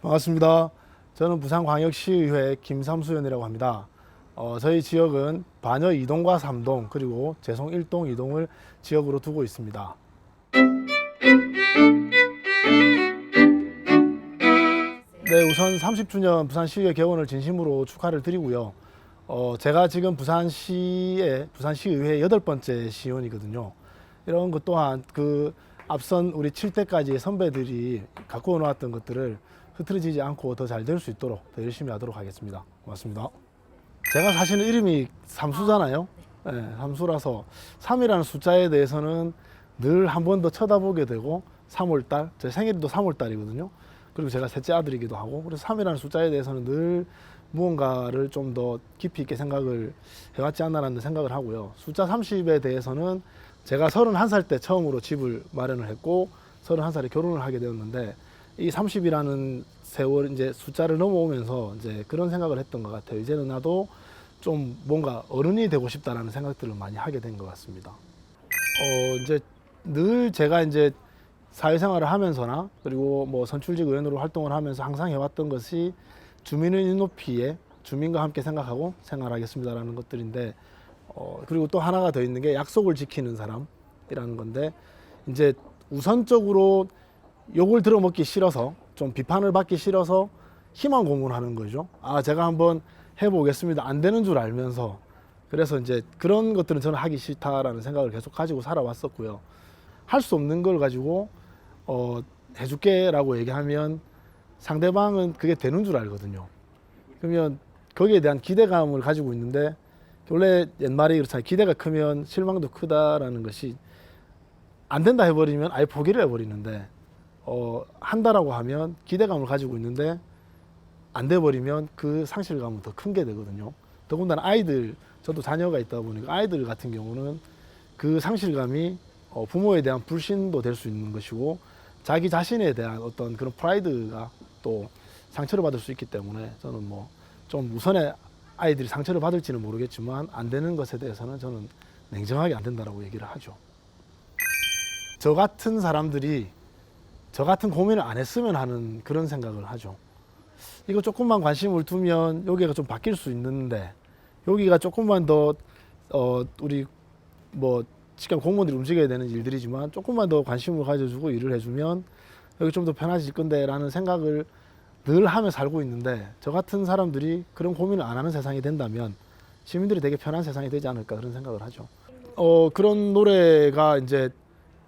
반갑습니다. 저는 부산광역시의회 김삼수연이라고 합니다. 저희 지역은 반여 2동과 3동 그리고 재송 1동, 2동을 지역으로 두고 있습니다. 네, 우선 30주년 부산시의회 개원을 진심으로 축하를 드리고요. 제가 지금 부산시의회 8번째 시의원이거든요. 이런 것 또한 그 앞선 우리 7대까지의 선배들이 갖고 놓았던 것들을 흐트러지지 않고 더 잘 될 수 있도록 더 열심히 하도록 하겠습니다. 고맙습니다. 제가 사실은 이름이 삼수잖아요. 네, 삼수라서 3이라는 숫자에 대해서는 늘 한 번 더 쳐다보게 되고 3월달, 제 생일도 3월달이거든요. 그리고 제가 셋째 아들이기도 하고 그래서 3이라는 숫자에 대해서는 늘 무언가를 좀 더 깊이 있게 생각을 해왔지 않나라는 생각을 하고요. 숫자 30에 대해서는 제가 31살 때 처음으로 집을 마련을 했고 31살에 결혼을 하게 되었는데 이 30이라는 세월 이제 숫자를 넘어오면서 이제 그런 생각을 했던 것 같아요. 이제는 나도 좀 뭔가 어른이 되고 싶다라는 생각들을 많이 하게 된 것 같습니다. 이제 늘 제가 이제 사회생활을 하면서나 그리고 뭐 선출직 의원으로 활동을 하면서 항상 해왔던 것이 주민의 눈높이에 주민과 함께 생각하고 생활하겠습니다라는 것들인데 그리고 또 하나가 더 있는 게 약속을 지키는 사람이라는 건데 이제 우선적으로 욕을 들어먹기 싫어서 좀 비판을 받기 싫어서 희망 고문하는 거죠. 제가 한번 해보겠습니다. 안 되는 줄 알면서 그래서 이제 그런 것들은 저는 하기 싫다라는 생각을 계속 가지고 살아왔었고요. 할 수 없는 걸 가지고 해줄게라고 얘기하면 상대방은 그게 되는 줄 알거든요. 그러면 거기에 대한 기대감을 가지고 있는데 원래 옛말에 그렇잖아요. 기대가 크면 실망도 크다라는 것이 안 된다 해버리면 아예 포기를 해버리는데 한다라고 하면 기대감을 가지고 있는데 안 돼버리면 그 상실감은 더 큰 게 되거든요. 더군다나 아이들, 저도 자녀가 있다 보니까 아이들 같은 경우는 그 상실감이 부모에 대한 불신도 될 수 있는 것이고 자기 자신에 대한 어떤 그런 프라이드가 또 상처를 받을 수 있기 때문에 저는 뭐 좀 우선에 아이들이 상처를 받을지는 모르겠지만 안 되는 것에 대해서는 저는 냉정하게 안 된다라고 얘기를 하죠. 저 같은 사람들이 저 같은 고민을 안 했으면 하는 그런 생각을 하죠. 이거 조금만 관심을 두면 여기가 좀 바뀔 수 있는데 여기가 조금만 더 우리 뭐 직장 공무원들이 움직여야 되는 일들이지만 조금만 더 관심을 가져주고 일을 해주면 여기 좀 더 편해질 건데 라는 생각을 늘 하며 살고 있는데 저 같은 사람들이 그런 고민을 안 하는 세상이 된다면 시민들이 되게 편한 세상이 되지 않을까 그런 생각을 하죠. 그런 노래가 이제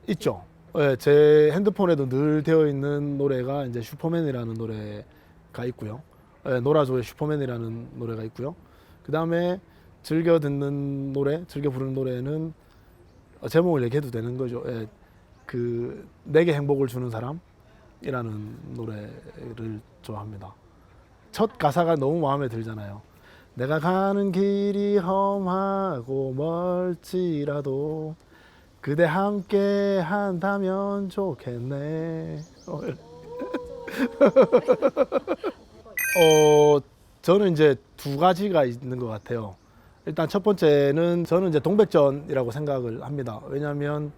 있죠. 예, 제 핸드폰에도 늘 되어 있는 노래가 이제 슈퍼맨이라는 노래가 있고요. 예, 노라조의 슈퍼맨이라는 노래가 있고요. 그 다음에 즐겨 듣는 노래, 즐겨 부르는 노래는 제목을 얘기해도 되는 거죠. 예, 그 내게 행복을 주는 사람이라는 노래를 좋아합니다. 첫 가사가 너무 마음에 들잖아요. 내가 가는 길이 험하고 멀지라도 그대 함께 한다면 좋겠네. 저는 이제 두 가지가 있는 것 같아요. 일단 첫 번째는 저는 이제 동백전이라고 생각을 합니다. 왜냐하면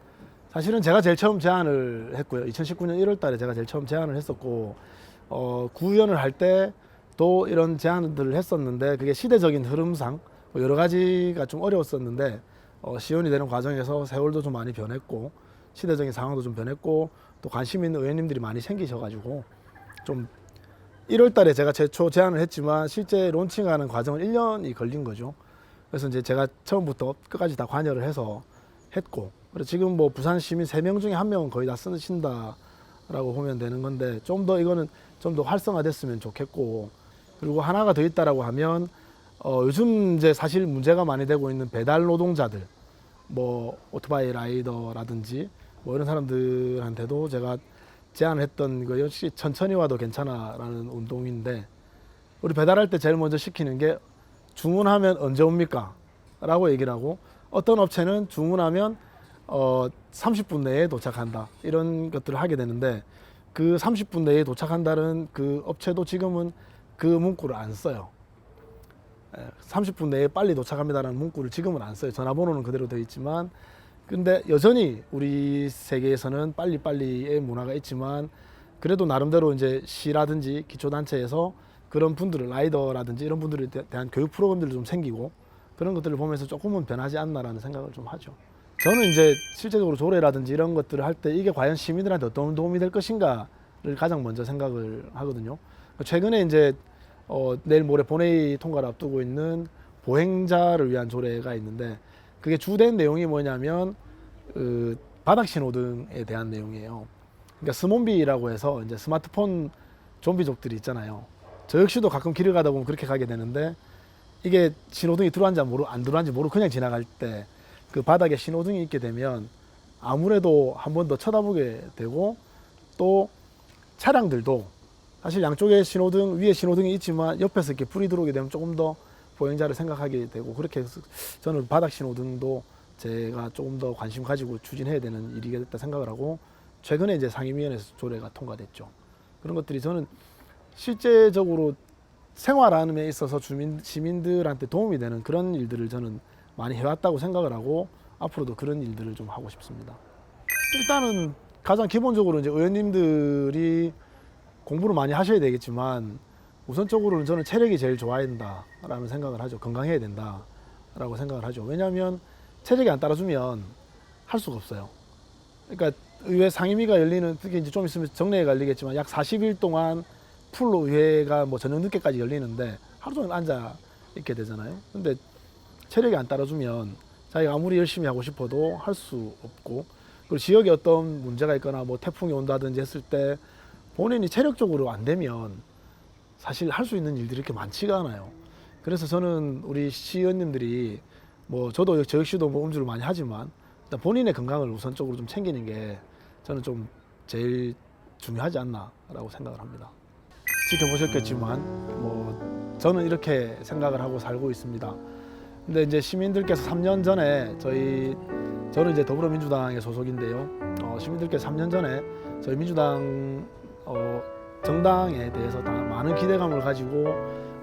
사실은 제가 제일 처음 제안을 했고요. 2019년 1월 달에 제가 제일 처음 제안을 했었고, 구의원을 할 때도 이런 제안들을 했었는데 그게 시대적인 흐름상 여러 가지가 좀 어려웠었는데 시의원이 되는 과정에서 세월도 좀 많이 변했고 시대적인 상황도 좀 변했고 또 관심 있는 의원님들이 많이 생기셔가지고 좀 1월 달에 제가 최초 제안을 했지만 실제 론칭하는 과정은 1년이 걸린 거죠. 그래서 이제 제가 처음부터 끝까지 다 관여를 해서 했고 그래서 지금 뭐 부산 시민 3명 중에 1명은 거의 다 쓰신다라고 보면 되는 건데 좀 더 이거는 좀 더 활성화됐으면 좋겠고 그리고 하나가 더 있다라고 하면 요즘 이제 사실 문제가 많이 되고 있는 배달 노동자들 뭐 오토바이 라이더라든지 뭐 이런 사람들한테도 제가 제안을 했던 거 역시 천천히 와도 괜찮아라는 운동인데 우리 배달할 때 제일 먼저 시키는 게 주문하면 언제 옵니까? 라고 얘기를 하고 어떤 업체는 주문하면 30분 내에 도착한다 이런 것들을 하게 되는데 그 30분 내에 도착한다는 그 업체도 지금은 그 문구를 안 써요. 30분 내에 빨리 도착합니다라는 문구를 지금은 안 써요. 전화번호는 그대로 되어 있지만 근데 여전히 우리 세계에서는 빨리빨리의 문화가 있지만 그래도 나름대로 이제 시라든지 기초단체에서 그런 분들을 라이더라든지 이런 분들에 대한 교육 프로그램들이 좀 생기고 그런 것들을 보면서 조금은 변하지 않나라는 생각을 좀 하죠. 저는 이제 실제적으로 조례라든지 이런 것들을 할 때 이게 과연 시민들한테 어떤 도움이 될 것인가를 가장 먼저 생각을 하거든요. 최근에 이제 내일 모레 본회의 통과를 앞두고 있는 보행자를 위한 조례가 있는데 그게 주된 내용이 뭐냐면 바닥 신호등에 대한 내용이에요. 그러니까 스몬비라고 해서 이제 스마트폰 좀비족들이 있잖아요. 저 역시도 가끔 길을 가다 보면 그렇게 가게 되는데 이게 신호등이 들어왔는지 안 들어왔는지 모르고 그냥 지나갈 때 그 바닥에 신호등이 있게 되면 아무래도 한 번 더 쳐다보게 되고 또 차량들도 사실 양쪽에 신호등 위에 신호등이 있지만 옆에서 이렇게 불이 들어오게 되면 조금 더 보행자를 생각하게 되고 그렇게 해서 저는 바닥 신호등도 제가 조금 더 관심 가지고 추진해야 되는 일이겠다 생각을 하고 최근에 이제 상임위원회에서 조례가 통과됐죠. 그런 것들이 저는 실제적으로 생활하는 데 있어서 시민들한테 도움이 되는 그런 일들을 저는 많이 해왔다고 생각을 하고 앞으로도 그런 일들을 좀 하고 싶습니다. 일단은 가장 기본적으로 이제 의원님들이 공부를 많이 하셔야 되겠지만 우선적으로는 저는 체력이 제일 좋아야 된다라는 생각을 하죠. 건강해야 된다라고 생각을 하죠. 왜냐하면 체력이 안 따라주면 할 수가 없어요. 그러니까 의회 상임위가 열리는 특히 이제 좀 있으면 정례가 열리겠지만 약 40일 동안 풀로 의회가 뭐 저녁 늦게까지 열리는데 하루 종일 앉아 있게 되잖아요. 근데 체력이 안 따라주면 자기가 아무리 열심히 하고 싶어도 할 수 없고 그리고 지역에 어떤 문제가 있거나 뭐 태풍이 온다든지 했을 때 본인이 체력적으로 안 되면 사실 할 수 있는 일들이 이렇게 많지가 않아요. 그래서 저는 우리 시의원님들이 뭐 저도 저 역시도 뭐 음주를 많이 하지만 일단 본인의 건강을 우선적으로 좀 챙기는 게 저는 좀 제일 중요하지 않나라고 생각을 합니다. 지켜보셨겠지만 뭐 저는 이렇게 생각을 하고 살고 있습니다. 근데 이제 시민들께서 3년 전에 저는 이제 더불어민주당의 소속인데요. 시민들께서 3년 전에 저희 민주당 정당에 대해서 다 많은 기대감을 가지고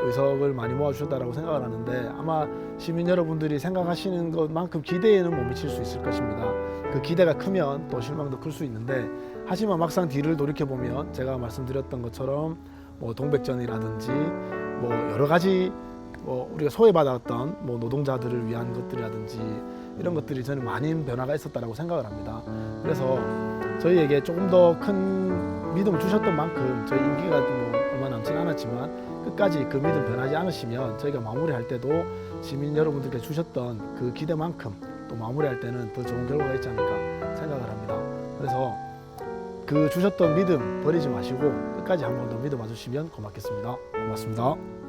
의석을 많이 모아주셨다라고 생각을 하는데 아마 시민 여러분들이 생각하시는 것만큼 기대에는 못 미칠 수 있을 것입니다. 그 기대가 크면 또 실망도 클 수 있는데 하지만 막상 뒤를 돌이켜 보면 제가 말씀드렸던 것처럼 뭐 동백전이라든지 뭐 여러 가지 우리가 소외받았던 뭐 노동자들을 위한 것들이라든지 이런 것들이 저는 많은 변화가 있었다라고 생각을 합니다. 그래서 저희에게 조금 더 큰 믿음을 주셨던 만큼 저희 임기가 뭐 얼마 남진 않았지만 끝까지 그 믿음 변하지 않으시면 저희가 마무리할 때도 시민 여러분들께 주셨던 그 기대만큼 또 마무리할 때는 더 좋은 결과가 있지 않을까 생각을 합니다. 그래서 그 주셨던 믿음 버리지 마시고 끝까지 한 번 더 믿어봐 주시면 고맙겠습니다. 고맙습니다.